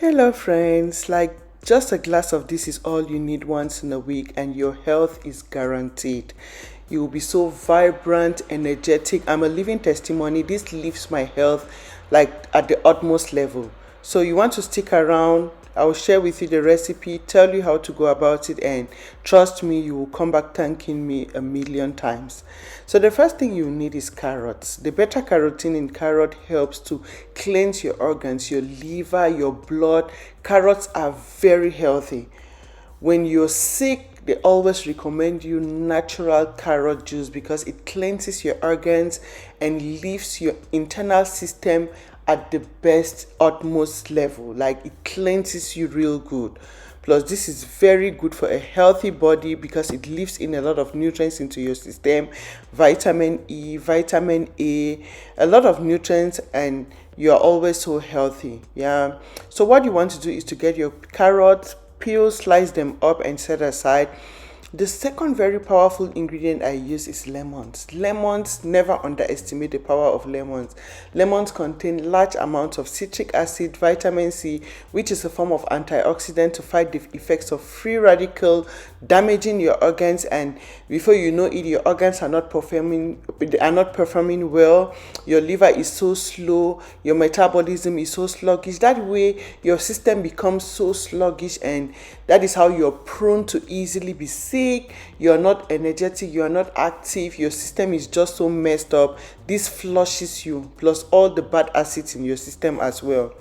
Hello, friends. Like, just a glass of this is all you need once in a week, and your health is guaranteed. You will be so vibrant, energetic. I'm a living testimony. This lifts my health like at the utmost level. So, you want to stick around? I will share with you the recipe, tell you how to go about it, and trust me, you will come back thanking me a million times. So, the first thing you need is carrots. The beta carotene in carrot helps to cleanse your organs, your liver, your blood. Carrots are very healthy. When you're sick, they always recommend you natural carrot juice because it cleanses your organs and leaves your internal system at the best, utmost level. Like, it cleanses you real good. Plus, this is very good for a healthy body because it leaves in a lot of nutrients into your system, vitamin E, vitamin A lot of nutrients, and you are always so healthy. Yeah. So, what you want to do is to get your carrots, peel, slice them up, and set aside. The second very powerful ingredient I use is lemons. Lemons, never underestimate the power of lemons. Lemons contain large amounts of citric acid, vitamin C, which is a form of antioxidant to fight the effects of free radical damaging your organs, and before you know it, your organs are not performing well. Your liver is so slow, your metabolism is so sluggish. That way your system becomes so sluggish, and that is how you're prone to easily be sick. You're not energetic, you're not active, your system is just so messed up. This flushes you, plus all the bad acids in your system as well.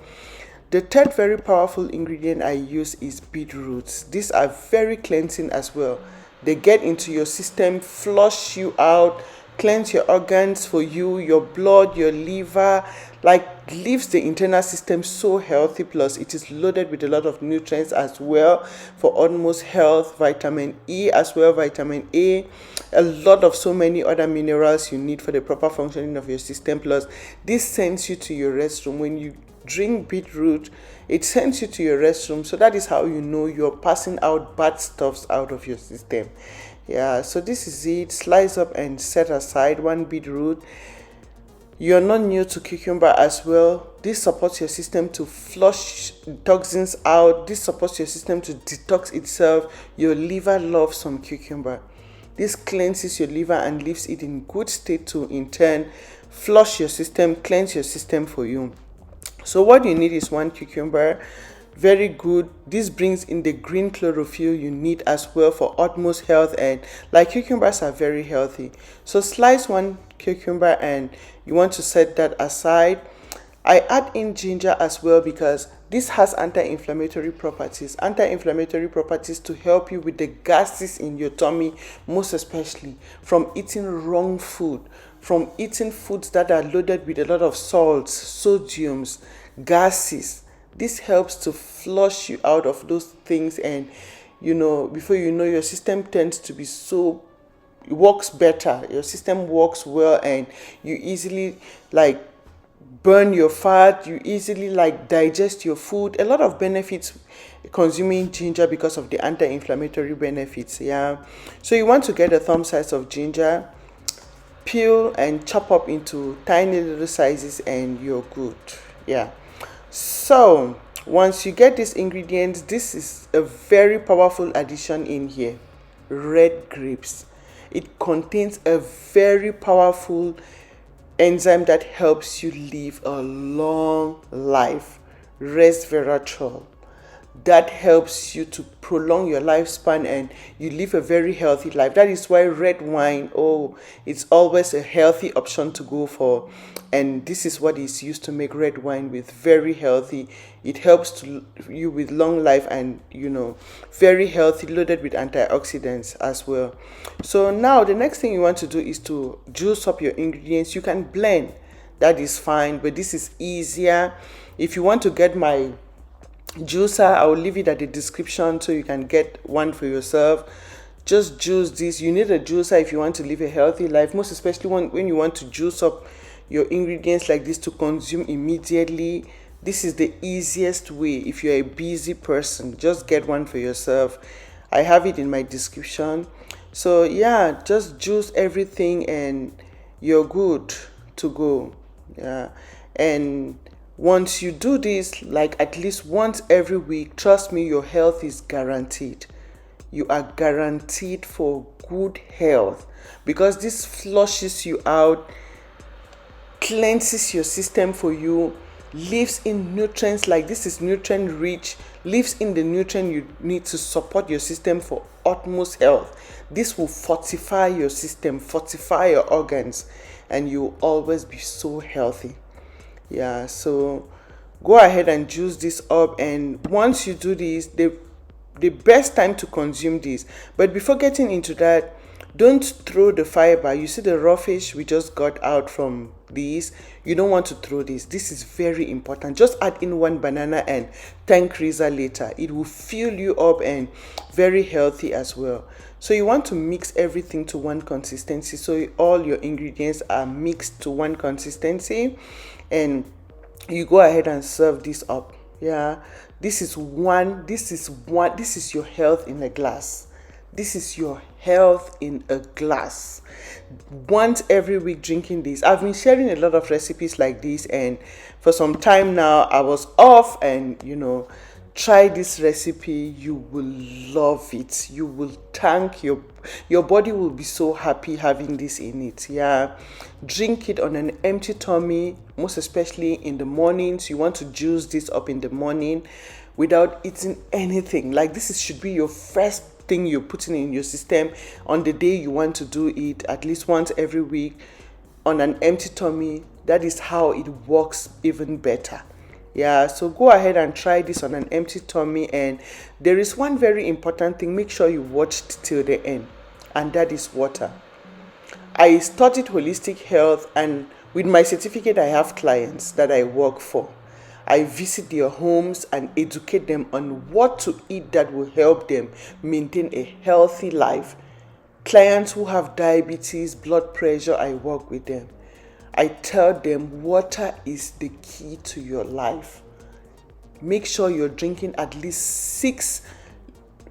The third very powerful ingredient I use is beetroots. These are very cleansing as well. They get into your system, flush you out, cleanse your organs for you, your blood, your liver, like leaves the internal system so healthy. Plus, it is loaded with a lot of nutrients as well for almost health, vitamin E as well, vitamin a lot of so many other minerals you need for the proper functioning of your system. Plus, this sends you to your restroom. When you drink beetroot, it sends you to your restroom, so that is how you know you're passing out bad stuffs out of your system. Yeah, so this is it. Slice up and set aside one beetroot. You're not new to cucumber as well. This supports your system to flush toxins out. This supports your system to detox itself. Your liver loves some cucumber. This cleanses your liver and leaves it in good state to in turn flush your system, cleanse your system for you. So what you need is one cucumber. Very good. This brings in the green chlorophyll you need as well for utmost health, and like cucumbers are very healthy. So slice one cucumber and you want to set that aside. I add in ginger as well because this has anti-inflammatory properties. Anti-inflammatory properties to help you with the gases in your tummy, most especially from eating wrong food, from eating foods that are loaded with a lot of salts, sodiums, gases. This helps to flush you out of those things, and before you know, your system tends to be so, it works better. Your system works well, and you easily like burn your fat, you easily like digest your food. A lot of benefits consuming ginger because of the anti-inflammatory benefits. Yeah. So you want to get a thumb size of ginger, peel and chop up into tiny little sizes, and you're good. Yeah. So once you get these ingredients, this is a very powerful addition in here. Red grapes. It contains a very powerful enzyme that helps you live a long life. Resveratrol. That helps you to prolong your lifespan and you live a very healthy life. That is why red wine, it's always a healthy option to go for. And this is what is used to make red wine with. Very healthy. It helps to you with long life, and very healthy, loaded with antioxidants as well. So now the next thing you want to do is to juice up your ingredients. You can blend, that is fine, but this is easier. If you want to get my juicer, I will leave it at the description so you can get one for yourself. Just juice this. You need a juicer if you want to live a healthy life, most especially when you want to juice up your ingredients like this to consume immediately. This is the easiest way. If you're a busy person, just get one for yourself. I have it in my description. So yeah, just juice everything and you're good to go. Yeah. And Once you do this, like at least once every week, trust me, your health is guaranteed. You are guaranteed for good health, because this flushes you out, cleanses your system for you, leaves in nutrients, like this is nutrient rich, leaves in the nutrient you need to support your system for utmost health. This will fortify your system, fortify your organs, and you'll always be so healthy. Yeah, so go ahead and juice this up, and once you do this, the best time to consume this. But before getting into that, don't throw the fiber. You see the raw fish we just got out from these, you don't want to throw this. This is very important. Just add in one banana and 10 creaser later. It will fill you up and very healthy as well. So you want to mix everything to one consistency, so all your ingredients are mixed to one consistency, and you go ahead and serve this up. Yeah, this is your health in a glass. This is your health in a glass. Once every week drinking this. I've been sharing a lot of recipes like this, and for some time now I was off, and try this recipe. You will love it. You will thank your body will be so happy having this in it. Yeah, drink it on an empty tummy, most especially in the mornings. You want to juice this up in the morning without eating anything. Like this should be your first thing you're putting in your system on the day you want to do it, at least once every week on an empty tummy. That is how it works even better. Yeah, so go ahead and try this on an empty tummy. And there is one very important thing, make sure you watched till the end, and that is water. I studied holistic health, and with my certificate I have clients that I work for. I visit their homes and educate them on what to eat that will help them maintain a healthy life. Clients who have diabetes, blood pressure, I work with them. I tell them water is the key to your life. Make sure you're drinking at least 6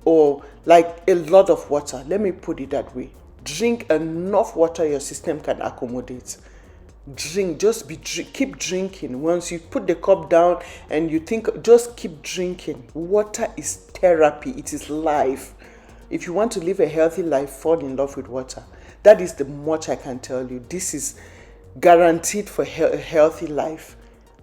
or like a lot of water. Let me put it that way. Drink enough water your system can accommodate. Keep drinking. Once you put the cup down and you think, just keep drinking. Water is therapy. It is life. If you want to live a healthy life, fall in love with water. That is the much I can tell you. This is guaranteed for a healthy life.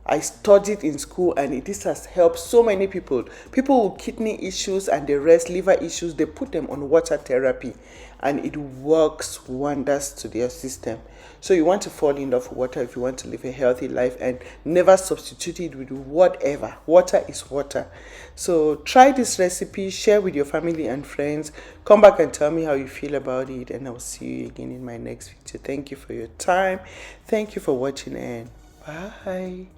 I studied in school, and this has helped so many people. People with kidney issues and the rest, liver issues, they put them on water therapy, and it works wonders to their system. So you want to fall in love with water if you want to live a healthy life, and never substitute it with whatever. Water is water. So try this recipe, share with your family and friends. Come back and tell me how you feel about it, and I'll see you again in my next video. Thank you for your time. Thank you for watching, and bye.